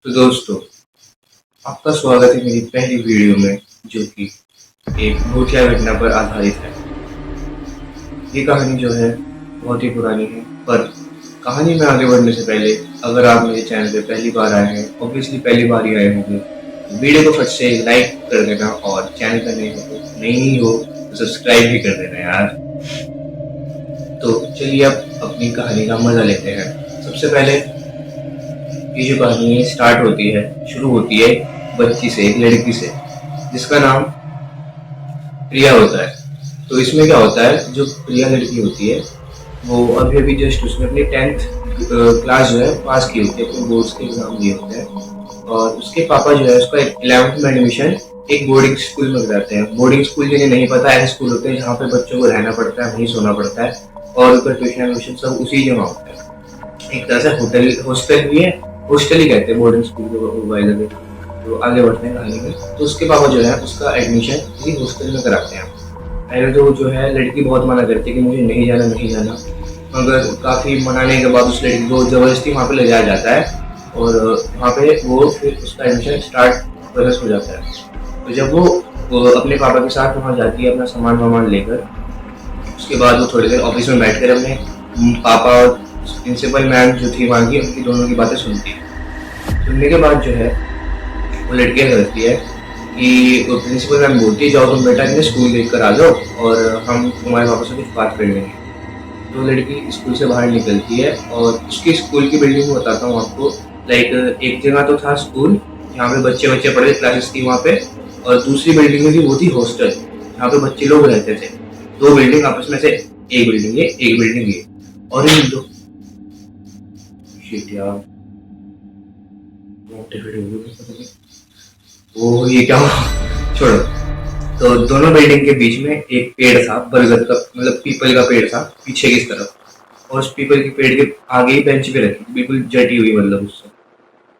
तो दोस्तों, आपका स्वागत है मेरी पहली वीडियो में, जो कि एक भूतिया घटना पर आधारित है। ये कहानी जो है बहुत ही पुरानी है, पर कहानी में आगे बढ़ने से पहले अगर आप मेरे चैनल पे पहली बार आए हैं, ऑब्वियसली पहली बार ही आए होंगे, तो वीडियो को फट से लाइक कर देना और चैनल पर नहीं हो तो सब्सक्राइब भी कर देना यार। तो चलिए अब अपनी कहानी का मजा लेते हैं। सबसे पहले ये जो कहानी है स्टार्ट होती है, शुरू होती है बच्ची से, एक लड़की से जिसका नाम प्रिया होता है। तो इसमें क्या होता है, जो प्रिया लड़की होती है वो अभी अभी जस्ट उसने अपनी 10th क्लास जो है पास की होती है, अपने बोर्ड्स के एग्जाम दिए होते हैं, और उसके पापा जो है उसका 11th में एडमिशन एक बोर्डिंग स्कूल में कराते हैं। बोर्डिंग स्कूल जिन्हें नहीं पता, ऐसे स्कूल होते हैं जहाँ पे बच्चों को रहना पड़ता है, वहीं सोना पड़ता है, और उनका ट्यूशन एडमिशन सब उसी जगह होता है। एक तरह से होटल हॉस्टल भी है, हॉस्टल ही कहते हैं बोर्डिंग स्कूल को बाय द वे। तो आगे बढ़ते हैं कहानी में। तो उसके पापा जो है उसका एडमिशन किसी हॉस्टल में कराते हैं। पहले तो जो है लड़की बहुत मना करती है कि मुझे नहीं जाना नहीं जाना, मगर काफ़ी मनाने के बाद उस लड़की को ज़बरदस्ती वहाँ पे ले जाया जाता है, और वहाँ पे वो फिर उसका एडमिशन स्टार्ट प्रोसेस हो जाता है। तो जब वो अपने पापा के साथ वहाँ जाती है अपना सामान वामान लेकर, उसके बाद वो थोड़ी देर ऑफिस में बैठ कर अपने पापा और प्रिंसिपल मैम जो थी वहाँ की, उनकी दोनों की बातें सुनती है। सुनने के बाद जो है वो लड़कियाँ करती है कि प्रिंसिपल मैम बोलती है जाओ तुम बेटा इन्हें स्कूल देख कर आ जाओ और हम तुम्हारे पापा से कुछ बात कर लेंगे। तो लड़की स्कूल से बाहर निकलती है और उसकी स्कूल की बिल्डिंग में बताता हूँ आपको। लाइक एक जगह तो था स्कूल जहाँ पे बच्चे पढ़ते, क्लासेस थी वहाँ पे, और दूसरी बिल्डिंग में थी वो थी हॉस्टल जहाँ पे बच्चे लोग रहते थे। दो बिल्डिंग आपस में से एक बिल्डिंग ये एक बिल्डिंग ये, और इन दो शिट यार वो ये क्या हुआ, छोड़ो। तो दोनों बिल्डिंग के बीच में एक पेड़ था, बरगद का, मतलब पीपल का पेड़ था पीछे की तरफ, और उस पीपल के पेड़ के आगे ही बेंच पे रखी, बिल्कुल जटी हुई मतलब उससे।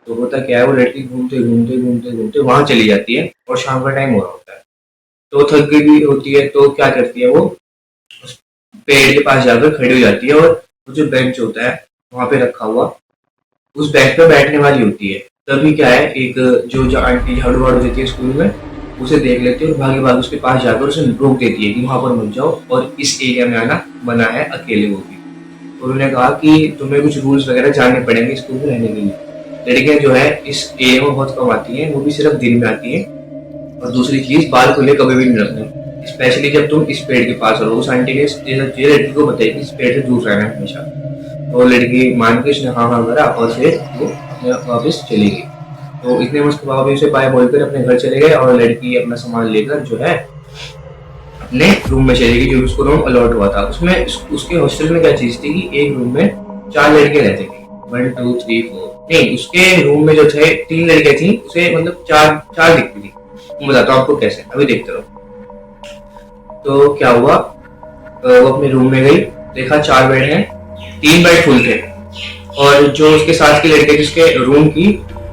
तो होता क्या है, वो लड़की घूमते घूमते घूमते घूमते वहां चली जाती है, और शाम का टाइम हो रहा होता है, तो थक गई भी होती है। तो क्या करती है, वो उस पेड़ के पास जाकर खड़ी हो जाती है, और वो जो बेंच होता है वहां पे रखा हुआ, उस बेंच पे बैठने वाली होती है। तभी क्या है, एक जो आंटी झाड़ू वाड़ू देती है स्कूल में, उसे देख लेती है और भागे भागे उसके पास जाकर उसे रोक देती है कि वहां पर मत जाओ और इस एरिया में आना मना है, अकेले होगी। तो उन्होंने कहा कि तुम्हें कुछ रूल्स वगैरह जानने पड़ेंगे स्कूल में रहने के लिए। लड़कियां जो है इस एरिया में बहुत कम आती हैं, वो भी सिर्फ दिन में आती हैं। और दूसरी चीज, बाल खुले कभी भी नहीं रखने, स्पेशली जब तुम इस पेड़ के पास रहो। उस आंटी ने लड़की को बताया कि इस पेड़ से दूर रहना है हमेशा। तो लड़की मान के उसने हाँ हाँ करा, और फिर वो अपने वापस चली गई। तो इतने में उसके बाबा भी उसे बाय बोलकर अपने घर चले गए, और लड़की अपना सामान लेकर जो है अपने रूम में चली गई, जो उसको रूम अलॉट हुआ था। उसमें उसके हॉस्टल में क्या चीज थी कि एक रूम में 4 लड़के रहते थे, 1 2 3 4, नहीं उसके रूम में जो थे 3 लड़के थी, उसे मतलब चार चार दिखती थी। मैं बताता हूँ आपको कैसे, अभी देखते रहो। तो क्या हुआ, वो अपने रूम में गई, देखा 4 बेड हैं, 3 बेड फुल थे, और जो उसके साथ की लड़की थी उसके रूम की,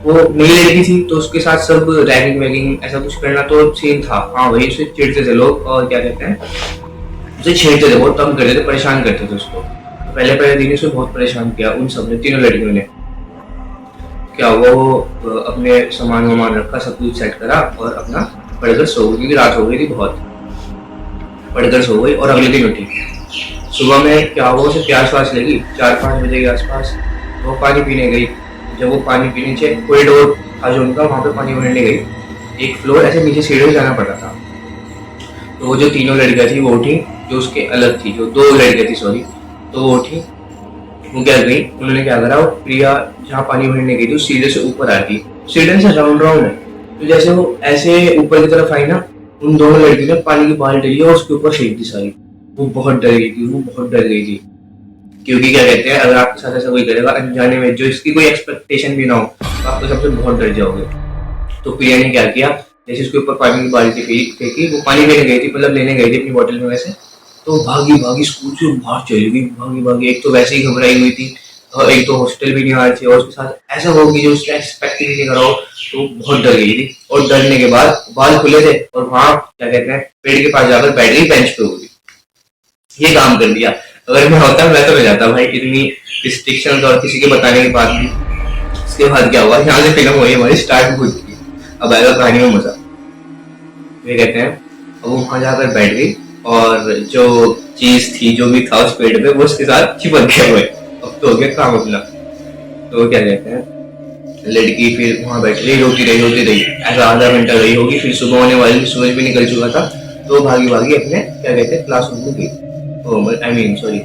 वो नई लड़की थी, तो उसके साथ सब रैगिंग वैगिंग ऐसा कुछ करना तो सीन था। हाँ वही, उसे चिढ़ते थे लोग, और क्या कहते हैं, उसे छेड़ते थे, बहुत तंग करते थे, परेशान करते थे उसको। तो पहले पहले दिन उसे बहुत परेशान किया उन सब ने, तीनों लड़कियों ने। क्या वो अपने सामान वामान रखा, सब कुछ सेट करा, और अपना पढ़कर सो गई, क्योंकि रात हो गई थी बहुत, पढ़कर सो गई। और अगले दिन उठी, सुबह में क्या हुआ, उसे प्यास व्यास लगी 4-5 बजे के आसपास, वो पानी पीने गई। जब वो पानी पीने से कॉरिडोर था जो उनका, वहाँ पे पानी भरने गई, एक फ्लोर ऐसे नीचे सीढ़ी में जाना पड़ा था। तो वो जो तीनों लड़कियां थी वो उठी, जो उसके अलग थी, जो 2 लड़कियां थी सॉरी, तो वो उठी। वो क्या गई, उन्होंने क्या करा, वो प्रिया जहाँ पानी भरने गई थी उस सीढ़ी से ऊपर आती, सीढ़ी से राउंड राउंड है, तो जैसे वो ऐसे ऊपर की तरफ आई ना, उन दोनों लड़कियों ने पानी की बाल्टी ली और उसके ऊपर फेंक दी सारी। वो बहुत डर गई थी, वो बहुत डर गई थी, क्योंकि क्या कहते हैं, अगर आपके साथ ऐसा कोई करेगा अनजाने में, जो इसकी कोई एक्सपेक्टेशन भी ना हो, तो आप सबसे बहुत डर जाओगे। तो प्रिया ने क्या किया, जैसे उसके ऊपर पानी की बाल्टी फेंकी, वो पानी लेने गई थी, मतलब लेने गई थी अपनी बोतल में वैसे, तो भागी भागी स्कूल से बाहर चली गई, भागी भागी। एक तो वैसे ही घबराई हुई थी, और एक तो हॉस्टल भी नहीं आ रही थी, और उसके साथ ऐसा हो गया जो उसने एक्सपेक्ट भी नहीं करा हो, तो बहुत डर गई थी। और डरने के बाद बाल खुले थे, और वहां क्या कहते हैं पेड़ के पास जाकर बैठ गई, बेंच पे हो गई। ये काम कर दिया। अगर मैं होता मैं तो मैं जाता भाई, इतनी रिस्ट्रिक्शन और किसी के बताने के बाद भी उसके बाद क्या हुआ, यहाँ से फिल्म हुई हमारी स्टार्ट खुद की। अब आएगा कहानी में मजा। वे कहते हैं अब वो वहां जाकर बैठ गई और जो चीज थी, जो भी था उस पेड़ पे, वो उसके साथ चिपक गया हुए। अब तो हो गया काम अपना। तो क्या कहते हैं, लड़की फिर वहां बैठ रही, रोती रही, ऐसा आधा घंटा रही होगी। फिर सुबह होने वाली, सूरज भी निकल चुका था। तो भागी भागी अपने क्या कहते हैं क्लासरूम में गई, आई मीन सॉरी,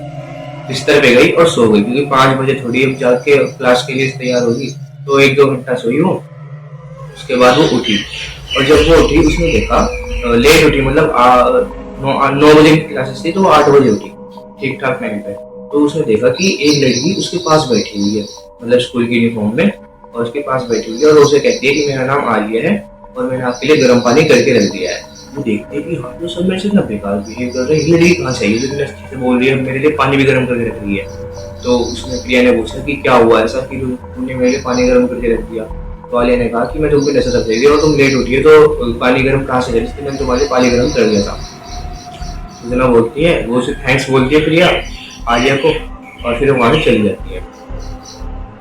बिस्तर पे गई और सो गई, क्योंकि 5 बजे थोड़ी अब जाके क्लास के लिए तैयार होगी। तो 1-2 घंटा सोई वो। उसके बाद वो उठी, और जब वो उठी उसने देखा, लेट उठी, मतलब 9 बजे की क्लासेस थी, तो वो 8 बजे उठी, ठीक ठाक टाइम पे। तो उसने देखा कि एक लड़की उसके पास बैठी हुई है, मतलब स्कूल की यूनिफॉर्म में, और उसके पास बैठी हुई है, और उसे कहती है कि मेरा नाम आलिया है और मैंने आपके लिए गर्म पानी करके रख दिया है। वो देखते कि हाँ, तो सब मेरे से इतना बेकार बिहेव कर रहे हैं, ये लड़की कहाँ से आई है जो इतने अच्छे से बोल रही है, मेरे लिए पानी भी गर्म करके रख रही है। तो उसने प्रिया ने पूछा कि क्या हुआ ऐसा कि तुमने मेरे लिए पानी गर्म करके रख दिया। तो आलिया ने कहा कि मैं तुमको नशा दे दिया और तुम लेट उठी है, तो पानी गर्म कहाँ से करी, मैंने तुम्हारे लिए पानी गर्म कर दिया था। सुजना बोलती है, वो उसे थैंक्स बोलती है प्रिया आलिया को, और फिर वो वहां से चली जाती है।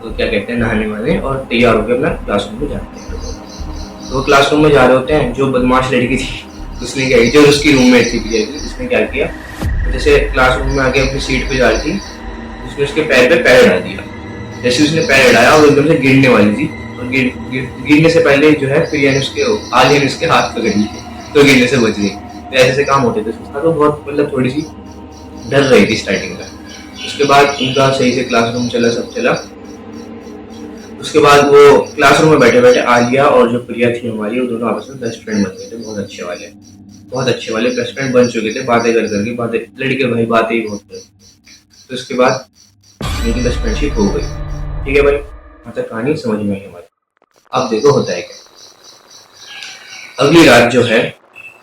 तो क्या कहते हैं, नहाने वाले और तैयार होकर अपना क्लासरूम में जाते हैं। तो क्लासरूम में जा रहे होते हैं, जो बदमाश लड़की थी उसने क्या किया, जो उसकी रूममेट थी प्रिया की, उसने क्या किया, जैसे क्लासरूम में आके अपनी सीट पे जा रही थी, उसने उसके पैर पे पैर डाल दिया। जैसे उसने पैर डाला और एकदम से गिरने वाली थी, और गिरने से पहले जो है प्रिया ने आलिया ने उसके हाथ पकड़ लिए, तो गिरने से बच गई। तो ऐसे काम होते थे उसका। तो बहुत मतलब थोड़ी सी डर रही थी स्टार्टिंग में। उसके बाद उनका सही से क्लासरूम चला, सब चला। उसके बाद वो क्लासरूम में बैठे बैठे आलिया और जो प्रिया थी हमारी, वो दोनों आपस में बेस्ट फ्रेंड बन गए थे। बहुत अच्छे वाले बेस्ट फ्रेंड बन चुके थे, बातें कर करके, बातें लड़के भाई बातें ही बहुत थे। तो उसके बाद मेरी बेस्ट फ्रेंडशिप हो गई। ठीक है भाई, मतलब कहानी समझ में आई हमारी। अब देखो होता है क्या। अगली रात जो है,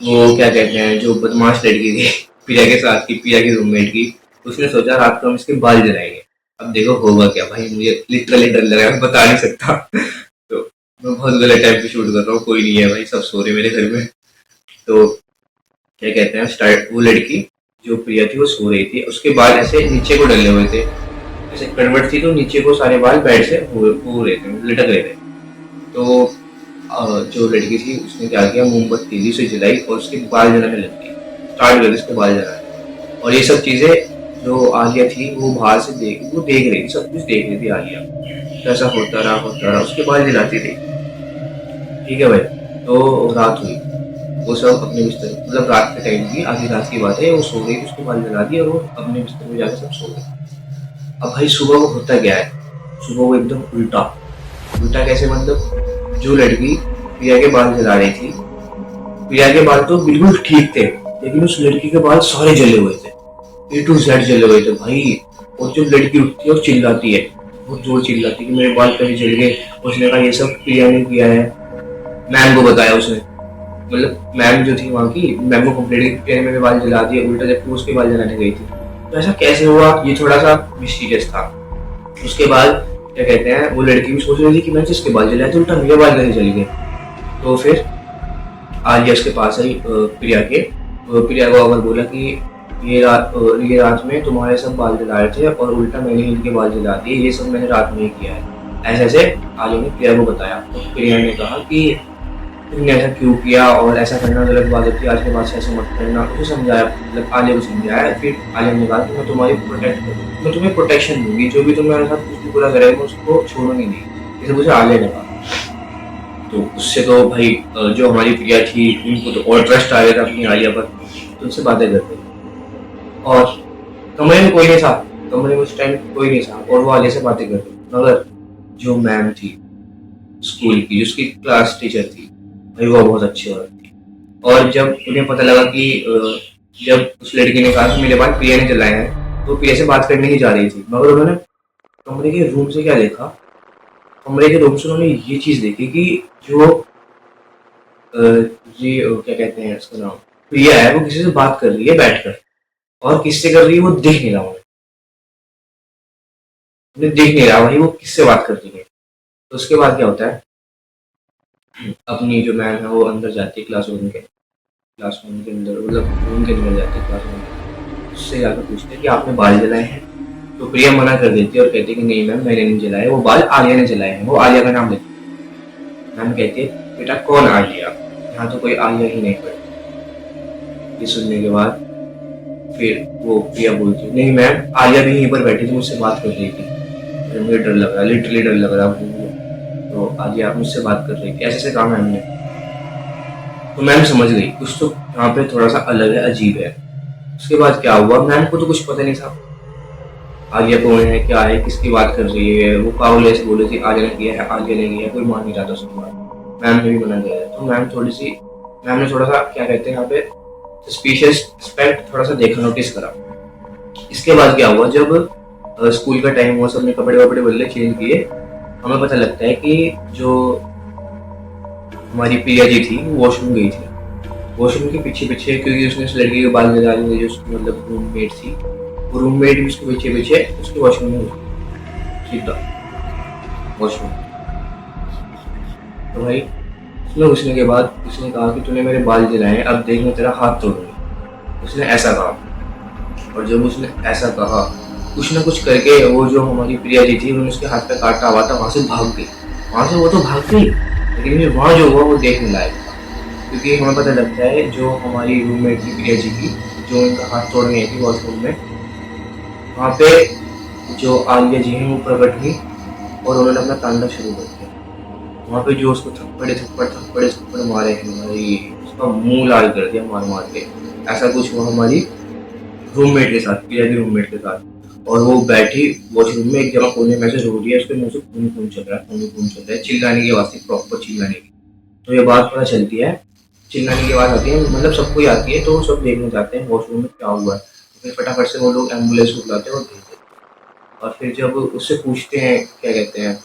वो क्या कहते हैं, जो बदमाश लड़की थी प्रिया के साथ की, प्रिया की रूममेट की, उसने सोचा रात को हम इसके बाल जलाएंगे। अब देखो होगा क्या भाई, मुझे लिटरली डर लग रहा है, बता नहीं सकता। तो मैं बहुत गलत टाइम पे शूट कर रहा हूँ, कोई नहीं है भाई, सब सो रहे मेरे घर में। तो क्या कहते हैं, स्टार्ट वो लड़की जो प्रिया थी वो सो रही थी, उसके बाल ऐसे नीचे को डले हुए थे, ऐसे कन्वर्ट थी, तो नीचे को सारे बाल बेड से हो रहे थे, लटक रहे थे। तो जो लड़की थी उसने क्या किया, मोमबत्ती ली, उसे जलाई और उसके बाल जलाने लग गई, स्टार्ट कर दी उसके बाल जलाने। और ये सब चीजें जो आलिया थी वो बाहर से वो देख रही थी, सब कुछ देख रही थी आलिया, कैसा होता रहा, उसके बाल जलाती थी। ठीक है भाई, तो रात हुई, वो सब अपने बिस्तर, मतलब रात के टाइम की, आधी रात की बात है, वो सो गई, उसके बाल जला दिए और वो अपने बिस्तर में जाकर सब सो गए। अब भाई सुबह को होता क्या है, सुबह को एकदम उल्टा। उल्टा कैसे, मतलब जो लड़की प्रिया के बाल जला रही थी, प्रिया के बाल तो बिल्कुल ठीक थे, लेकिन उस लड़की के बाल सारे जले हुए थे, A to Z जले हुए थे भाई। और जब लड़की उठती है और चिल्लाती है, बहुत जोर चिल्लाती है कि मेरे बाल पहले जल गए। उसने कहा ये सब प्रिया ने किया है, मैम को बताया उसने, मतलब मैम जो थी वहाँ की, मैम को कंप्लेंट की प्रिया ने मेरे बाल जला दिए उल्टा, जबकि उसके बाल जलाने गई थी। तो ऐसा कैसे हुआ, ये थोड़ा सा मिस्टीरियस था। उसके बाद क्या कहते हैं, वो लड़की भी सोच रही थी कि मैंने जिसके बाल जलाए थे उल्टा मेरे बाल कैसे जल गए। तो फिर आलिया उसके पास आई प्रिया के, प्रिया को अगर बोला कि ये रात में तुम्हारे सब बाल जलाए थे और उल्टा मैंने इनके बाल जला दिए, ये सब मैंने रात में ही किया है। ऐसे ऐसे आलिया ने प्रिया को बताया। तो प्रिया ने कहा कि तुमने ऐसा क्यों किया और ऐसा करना गलत बात होती है, आज के बाद से ऐसा मत करना। उसे समझाया, मतलब आलिया को समझाया। फिर आलिया ने कहा कि मैं तुम्हें प्रोटेक्शन दूंगी, जो भी तुम्हारे साथ कुछ भी बुरा करेगा उसको छोड़ूंगी नहीं, इसे मुझे आलिया ने कहा। तो उससे तो भाई जो हमारी प्रिया थी उनको तो और ट्रस्ट आ गया था अपनी आलिया पर, तो उनसे बातें करते। और कमरे में कोई नहीं था, कमरे में उस टाइम कोई नहीं था, और वो आलिया से बातें करते। मगर जो मैम थी स्कूल की, जिसकी क्लास टीचर थी भाई, वो बहुत अच्छी औरत थी। और जब उन्हें पता लगा कि जब उस लड़की ने कहा कि मेरे बाल प्रिया ने जलाए हैं, तो प्रिया से बात करने ही जा रही थी, मगर उन्होंने कमरे के रूम से क्या देखा, कमरे के रूम से उन्होंने ये चीज देखी कि जो क्या कहते हैं उसका नाम, प्रिया है, वो किसी से बात कर रही है बैठकर, और किससे कर रही है वो देख नहीं रहा, उन्हें देख नहीं रहा भाई वो किससे बात कर रही है। तो उसके बाद क्या होता है, अपनी जो मैम है वो अंदर जाती है क्लासरूम के अंदर, मतलब रूम के अंदर जाती है क्लासरूम, उससे जाकर पूछते हैं कि आपने बाल जलाए हैं। तो प्रिया मना कर देती है और कहती है कि नहीं मैम मैंने नहीं जलाए, वो बाल आलिया ने जलाए हैं, वो आलिया का नाम लेती है। मैम कहती है बेटा कौन आलिया, यहाँ तो कोई आलिया ही नहीं पड़ी। ये सुनने के बाद फिर वो प्रिया बोलती है नहीं मैम आलिया भी यहीं पर बैठी थी, मुझसे बात कर रही थी, मुझे डर लग रहा, लिटरली डर लग रहा। तो आलिया मुझसे बात कर रही थी, ऐसे कहा मैम ने। तो मैम समझ गई कुछ तो यहाँ पे थोड़ा सा अलग है, अजीब है। उसके बाद क्या हुआ, मैम को तो कुछ पता नहीं था आलिया कौन है, क्या है, किसकी बात कर रही है। वो कावले से बोली थी आलिया ने किया है, आलिया ने किया है, कोई मान नहीं रहा था उसकी बात। मैम ने भी मना किया है। तो मैम ने थोड़ा सा क्या कहते हैं यहाँ पे सस्पिशियस एस्पेक्ट थोड़ा सा देखा, नोटिस करा। इसके बाद क्या हुआ, जब स्कूल का टाइम हुआ, सबने कपड़े वपड़े बदले, चेंज किए, हमें पता लगता है कि जो हमारी प्रिया जी थी वो वॉशरूम गई थी। वॉशरूम के पीछे पीछे, क्योंकि उसने उस लड़की के बाल लगा लिए, जो उसकी मतलब रूममेट थी, वो रूममेट भी उसके पीछे पीछे उसके वॉशरूम में सीधा वॉशरूम। तो भाई उसमें घुसने के बाद उसने कहा कि तूने मेरे बाल जलाए हैं, अब देख मैं तेरा हाथ तोड़ूंगी। उसने ऐसा कहा, और जब उसने ऐसा कहा कुछ ना कुछ करके वो जो हमारी प्रिया जी थी उन्होंने उसके हाथ पे काटा हुआ था, वहां से भाग गई। वहां से वो तो भाग गई, लेकिन फिर वहाँ जो हुआ वो देखने लायक था, क्योंकि हमें पता लगता है जो हमारी रूममेट थी प्रिया जी की, जो उनका हाथ तोड़ गई थी वॉशरूम में, वहाँ पे जो आलिया जी हैं वो प्रकट हुई और उन्होंने अपना तांडव शुरू कर दिया। वहाँ पे जो उसको थप्पड़ मारे हैं भाई, उसका मुंह लाल कर दिया मार मार के। ऐसा कुछ हुआ हमारी रूममेट के साथ, प्रिया की रूममेट के साथ। और वो बैठी वॉशरूम में एक जगह कोने में से रो रही है, उसके मुंह से खून चल रहा है, चिल्लाने की आवाज थी, प्रॉपर चिल्लाने की। तो ये बात पता चलती है, चिल्लाने की आवाज आती है, मतलब सबको ही आती है, तो सब देखने जाते हैं वॉशरूम में क्या हुआ है। फिर फटाफट से वो लोग एम्बुलेंस को बुलाते हैं और भेज देते हैं। और फिर जब उससे पूछते हैं, क्या कहते हैं,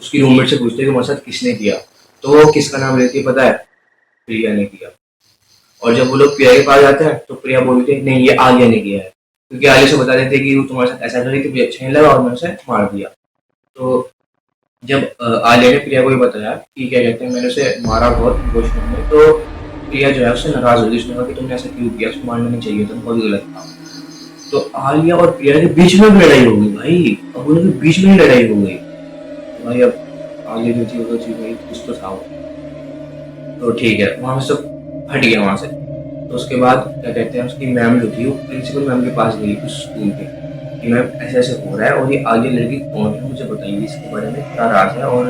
उसकी रूममेट से पूछते हैं कि हमारे साथ किसने किया, तो वो किसका नाम लेती है पता है, प्रिया ने किया। और जब वो लोग प्रिया के पास जाते हैं तो प्रिया बोलती है नहीं ये आलिया ने किया है, क्योंकि आलिया से बता देते कि वो तुम्हारे साथ ऐसा कर रही थी, मुझे अच्छा नहीं लगा और मैंने उसे मार दिया। तो जब आलिया ने प्रिया को ये बताया कि क्या कहते हैं मैंने उसे मारा बहुत वॉशरूम में, तो प्रिया जो है उससे नाराज हो गई। उसने कहा कि तुमने ऐसा क्यों किया, उसको मारना नहीं चाहिए था, बहुत गलत था। तो आलिया और प्रिया के बीच में भी लड़ाई हो गई भाई, अब उनके बीच में ही लड़ाई हो गई। तो भाई अब आलिया जो थी वो तो थी भाई, कुछ तो था वो, तो ठीक है वहाँ से सब हट गया वहाँ से। तो उसके बाद क्या कहते हैं उसकी मैम जो थी वो प्रिंसिपल मैम के पास गई उस स्कूल के, कि मैम ऐसे ऐसे हो रहा है और ये आगे लड़की कौन है, मुझे बताइए इसके बारे में क्या राज है। और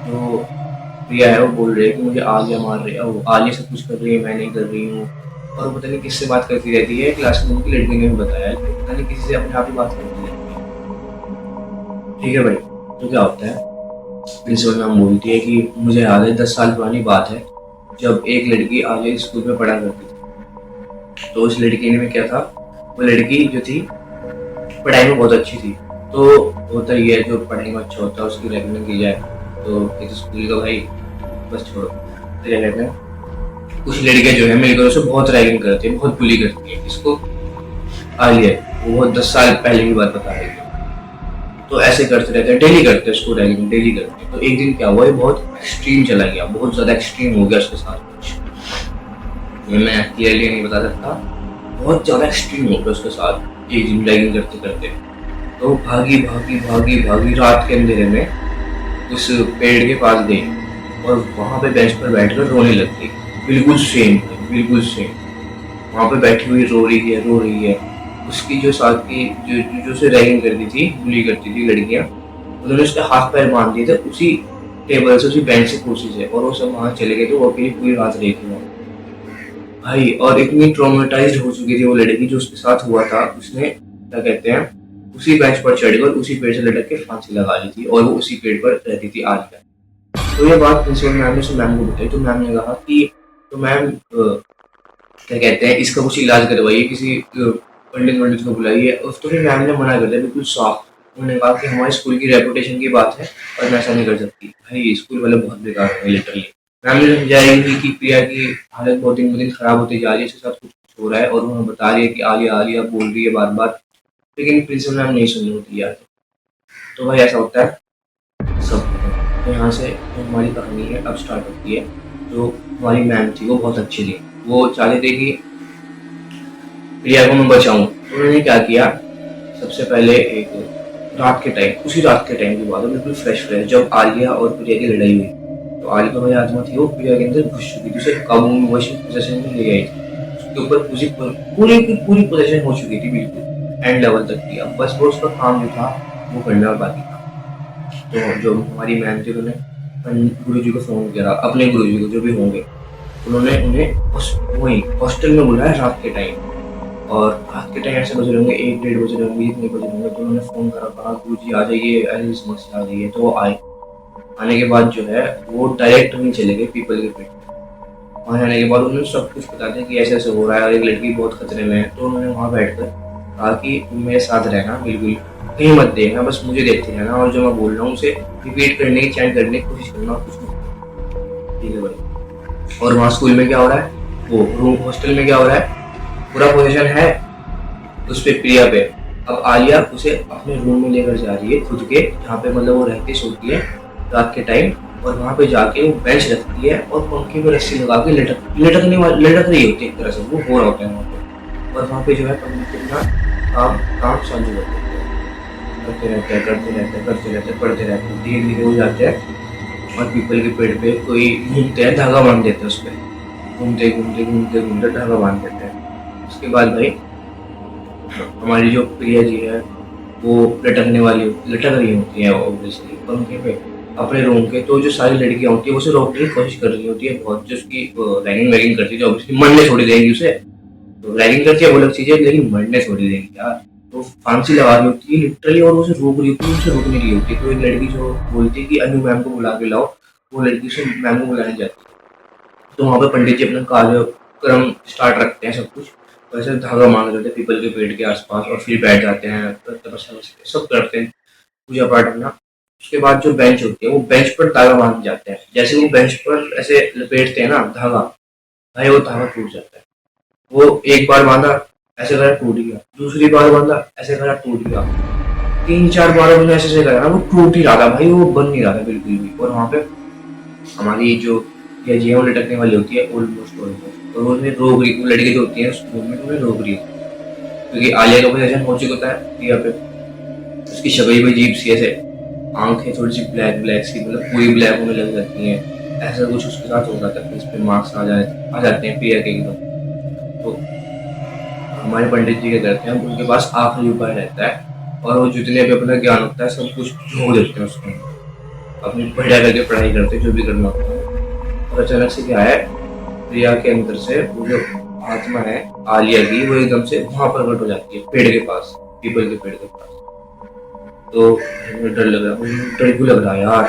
जो प्रिया है वो बोल रही है कि मुझे आलिया मार रही है, वो आलिया से कुछ कर रही है, मैं नहीं कर रही हूँ। और वो पता नहीं किससे बात करती रहती है, क्लास में उनकी लड़की ने भी बताया कि पता नहीं किसी से अपने आप ही बात करती रहती है। ठीक है भाई, तो क्या होता है, प्रिंसिपल मैम बोलती है कि मुझे याद है 10 साल पुरानी बात है, जब एक लड़की आगे स्कूल में पढ़ा करती थी। तो उस लड़की ने क्या था, वो लड़की जो थी पढ़ाई में बहुत अच्छी थी। तो होता ही है जो पढ़ाई में अच्छा होता है उसकी रैगिंग की जाए, तो एक स्कूल का भाई बस छोड़ो, तो क्या कहते हैं कुछ लड़कियां जो है मिलकर उसे बहुत रैगिंग करती है, बहुत बुली करती है। इसको आलिया वो बहुत 10 साल पहले की बात बता रही है। तो ऐसे करते रहते हैं, डेली करते हैं उसको रैगिंग, डेली करते हैं। तो एक दिन क्या हुआ, ये बहुत एक्सट्रीम चला गया, बहुत ज्यादा एक्सट्रीम हो गया उसके साथ कुछ, ये मैं क्लियरली नहीं बता सकता, बहुत ज्यादा एक्सट्रीम हो गया उसके साथ एक दिन रैगिंग करते करते। तो भागी भागी भागी भागी रात के अंधेरे में उस पेड़ के पास गई और वहां पे बेंच पर बैठकर रोने लग गई, बिल्कुल सेम, बिल्कुल सेम। वहां पे बैठी हुई रो रही है। उसकी जो साथ की जो उसे रैगिंग करती थी, बुली करती थी लड़कियां, उन्होंने उसके हाथ पैर बांध दिए थे उसी टेबल से, उसी बेंच से, कुर्सी से, और वो सब वहां चले गए थे। वो अकेली पूरी रात रही थी वहां भाई, और इतनी ट्रॉमेटाइज्ड हो चुकी थी वो लड़की जो उसके साथ हुआ था। उसने क्या कहते हैं उसी बेंच पर चढ़कर उसी पेड़ से लटक के फांसी लगा ली थी, और वो उसी पेड़ पर रहती थी आलिया। तो ये बात प्रिंसिपल मैम ने उस मैम को बताई। तो मैम ने कहा कि तो मैम क्या कहते हैं इसका कुछ इलाज करवाइए, किसी पंडित को बुलाइए। तो फिर मैम ने मना कर दिया बिल्कुल साफ। उन्होंने कहा कि हमारे स्कूल की रेपुटेशन की बात है और मैं ऐसा नहीं कर सकती। भाई स्कूल वाले बहुत बेकार है लिटरली। मैम ने समझाएगी कि प्रिया की हालत बहुत दिन ब दिन खराब होती जा रही है, इसके साथ कुछ हो रहा है, और उन्हें बता रही है कि आलिया आलिया बोल रही है बार बार, लेकिन प्रिंसिपल मैम नहीं सुनने को तैयार। तो भाई ऐसा होता है सब। तो यहाँ से जो हमारी कहानी है अब स्टार्ट होती है। जो हमारी मैम थी वो बहुत अच्छी थी, वो चाहते थे कि प्रिया को मैं बचाऊं। तो उन्होंने क्या किया, सबसे पहले एक रात के टाइम, उसी रात के टाइम की बात है, बिल्कुल फ्रेश फ्रेश, जब आलिया और प्रिया की लड़ाई हुई, तो आलिया भाई आत्मा थी वो प्रिया के अंदर घुस चुकी थी, उसे काबू में वशी पोजेशन में ले आई थी, उसके ऊपर पूरी की पूरी पोजेशन हो चुकी थी बिल्कुल एंड लेवल तक की। अब बस वो उसका काम जो था वो करना बाकी था। तो जो हमारी मैम थी उन्होंने गुरु जी को फोन किया, अपने गुरु जी को जो भी होंगे, उन्होंने उन्हें वही हॉस्टल में बुलाया रात के टाइम। और रात के टाइम ऐसे बज रहे होंगे 1-1:30 बज रहे होंगे, इतने बज रहे होंगे, तो उन्होंने फ़ोन करा, कहा गुरु जी आ जाइए, ऐसी समस्या आ गई है। तो वो आए। आने के बाद जो है वो डायरेक्ट वहीं चले गए पीपल के पेड़ पे। वहाँ आने के बाद उन्होंने सब कुछ बता दिया कि ऐसे ऐसे हो रहा है और एक लड़की बहुत खतरे में है। तो उन्होंने वहाँ बैठ कर कहा कि तुम मेरे साथ रहना, बिल्कुल कहीं मत देखना, बस मुझे देखते रहना, और जो मैं बोल रहा हूँ उसे रिपीट करने की, चैंट करने की कोशिश करना, कुछ नहीं। ठीक है भाई। और वहाँ स्कूल में क्या हो रहा है, वो रूम हॉस्टल में क्या हो रहा है, पूरा पोजीशन है उस पे, प्रिया पे। अब आलिया उसे अपने रूम में लेकर जा रही है खुद के, जहाँ पे मतलब वो रहती सोती है रात के टाइम, और वहाँ पे जाके वो बेंच रखती है और पंखे में रस्सी लगा के लटक रही होती है, एक तरह से वो हो रहा होता है वहाँ पे। और वहाँ पे जो है पंडित अपना काम काम चालू करते रहते हैं, पढ़ते रहते हैं, धीरे धीरे हो जाते हैं। और पीपल के पेड़ पे कोई घूमते हैं, धागा बांध देते हैं उस पर, घूमते घूमते घूमते घूमते धागा बांध देते हैं। उसके बाद भाई हमारी जो प्रिया जी है वो लटक रही होती है ऑब्वियसली पंखे पे अपने रूम के। तो जो सारी लड़कियां होती है उसे रोकने की कोशिश कर रही होती है बहुत, जो उसकी रैगिंग वैगिंग करती है, जो ऑब्वियसली मरने छोड़ देंगी उसे। तो रैगिंग करती है वो अलग चीज है, लेकिन मरने छोड़ देंगी यार। तो फांसी लगा रही होती है लिटरली, और उसे रोक रही होती है, उसे रोक नहीं रही होती। तो एक लड़की जो बोलती है कि अनु मैम को बुला के लाओ, वो लड़की से मैम को बुलाने जाती है। तो वहाँ पे पंडित जी अपना कार्यक्रम स्टार्ट रखते हैं, सब कुछ वैसे धागा मांग रहे थे पीपल के पेड़ के आसपास, और फिर बैठ जाते हैं, तपस्या सब करते हैं, पूजा पाठ अपना। उसके बाद जो बेंच होती है वो बेंच पर धागा बांध जाते हैं, जैसे वो बेंच पर ऐसे लपेटते हैं ना धागा, भाई वो धागा टूट जाता है। वो एक बार बांधा, ऐसे करा टूट गया, दूसरी बार बांधा, ऐसे करा टूट गया, 3-4 बार उन्होंने ऐसे ऐसे करा ना, वो टूट ही रहा था भाई, वो बन नहीं रहा था बिल्कुल भी। और वहाँ पे हमारी जो जी है वो लटकने वाली होती है ऑलमोस्ट, और वो उन्हें रोक रही, वो लड़की जो होती है उस मूवमेंट में रोक रही है, क्योंकि आलिया का पोजीशन हो चुका होता है यहाँ पे। उसकी शक्ल भी अजीब सी, ऐसे आंखें थोड़ी सी ब्लैक ब्लैक सी, मतलब पूरी ब्लैक होने लग जाती हैं, ऐसा कुछ उसके साथ हो जाता है, इस पे मार्क्स आ जाते हैं प्रिया के एकदम। तो हमारे पंडित जी क्या करते हैं, उनके पास आखिरी उपाय रहता है, और वो जितने भी अपना ज्ञान होता है सब कुछ झोंक देते हैं उसमें, अपनी बढ़िया करके पढ़ाई करते हैं जो भी करना होता है। और अचानक से क्या है, प्रिया के अंदर से वो जो आत्मा है आलिया की, वो एकदम से वहां प्रकट हो जाती है पेड़ के पास, पीपल के पेड़ के पास। तो हमें डर लग रहा है, डर क्यों लग रहा है यार।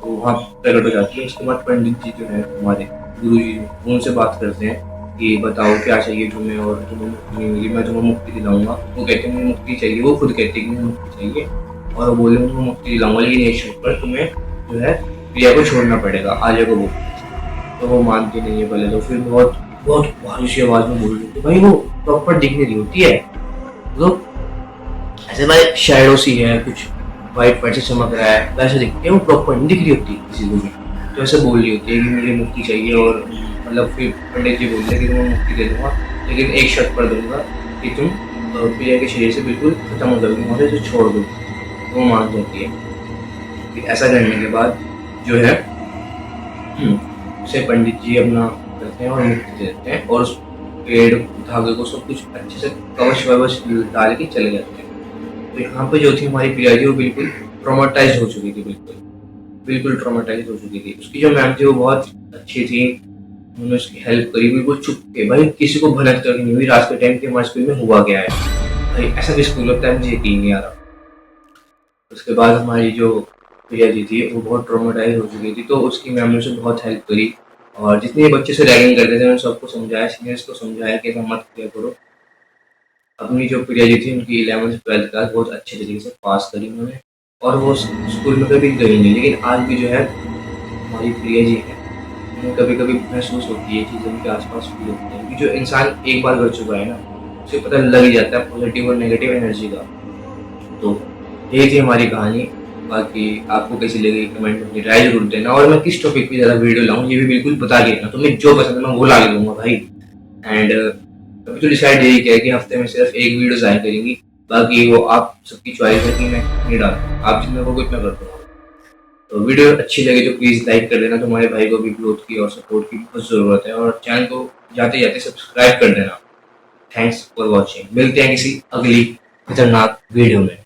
तो वहाँ प्रकट हो जाती है। उसके बाद पंडित जी जो है हमारे गुरु जी, उनसे बात करते हैं कि बताओ क्या चाहिए तुम्हें, और तुम्हें मुक्ति नहीं मिली, मैं तुम्हें मुक्ति दिलाऊंगा। वो कहते हैं मुझे मुक्ति चाहिए, वो खुद कहते हैं कि मुझे मुक्ति चाहिए, और वो बोले मैं तुम्हें मुक्ति दिलाऊंगा, लेकिन एक शर्त पर, तुम्हें जो है प्रिया को छोड़ना पड़ेगा, आलिया को। वो तो वो मानती नहीं है पहले तो, फिर बहुत बहुत भारी सी आवाज में बोल रही थी, भाई वो प्रॉपर दिख नहीं रही होती है, तो ऐसे भाई शैडो सी है, कुछ वाइट वाइट से चमक रहा है वैसे दिखती है, वो प्रॉपर नहीं दिख रही होती किसी को भी। तो ऐसे बोल रही होती है कि मुझे मुक्ति चाहिए, और मतलब फिर पंडित जी बोलते हैं कि तुम्हें मुक्ति दे दूंगा, लेकिन एक शर्त पर दूंगा कि तुम प्रिया के शरीर से बिल्कुल खत्म हो जाओगे, वहाँ से छोड़ दो। तो वो मान जाती है। फिर ऐसा करने के बाद जो है उसे पंडित जी अपना करते हैं और मुक्ति दे देते हैं, और उस पेड़ धागे को सब कुछ अच्छे से कवच ववच डाल के चले जाते हैं। तो यहाँ पे जो थी हमारी प्रिया जी वो बिल्कुल ट्रॉमेटाइज हो चुकी थी, बिल्कुल ट्रॉमेटाइज हो चुकी थी। उसकी जो मैम थी वो बहुत अच्छी थी, उन्होंने उसकी हेल्प करी बिल्कुल चुप के, भाई किसी को भनक तक नहीं हुई रात के टाइम के हमारे स्कूल में हुआ गया है, भाई ऐसा भी स्कूल होता है, मुझे यकीन नहीं आ रहा। उसके बाद हमारी जो प्रिया जी थी वो बहुत ट्रॉमेटाइज हो चुकी थी, तो उसकी मैम ने उसे बहुत हेल्प करी, और जितने बच्चे से रैगिंग करते थे उन्होंने सबको समझाया, सीनियर्स को समझाया कि ऐसा मत किया करो। अपनी जो प्रिया जी थी उनकी 11th-12th क्लास बहुत अच्छे तरीके से पास करी उन्होंने, और वो स्कूल में कभी गई नहीं। लेकिन आज भी जो है हमारी प्रिया जी है, उन्हें कभी कभी महसूस होती है चीज़ें उनके आसपास फील होती हैं, कि जो इंसान एक बार कर चुका है ना, उसे पता लग ही जाता है पॉजिटिव और नेगेटिव एनर्जी का। तो ये थी हमारी कहानी। बाकी आपको कैसी लगी कमेंट में अपनी राय जरूर देना, और मैं किस टॉपिक पे ज़्यादा वीडियो लाऊं ये भी बिल्कुल बता देना, तुम्हें जो पसंद है मैं वो ला के दूंगा भाई। एंड अभी तो डिसाइड यही किया है कि हफ्ते में सिर्फ एक वीडियो जाया करेंगी, बाकी वो आप सबकी चॉइस है कि मैं नहीं डालता, आप जितना कहोगे उतना कर दूंगा। तो वीडियो अच्छी लगी तो प्लीज़ लाइक कर देना, तुम्हारे भाई को भी ग्रोथ की और सपोर्ट की बहुत ज़रूरत है, और चैनल को जाते जाते सब्सक्राइब कर देना। थैंक्स फॉर वॉचिंग, मिलते हैं किसी अगली खतरनाक वीडियो में।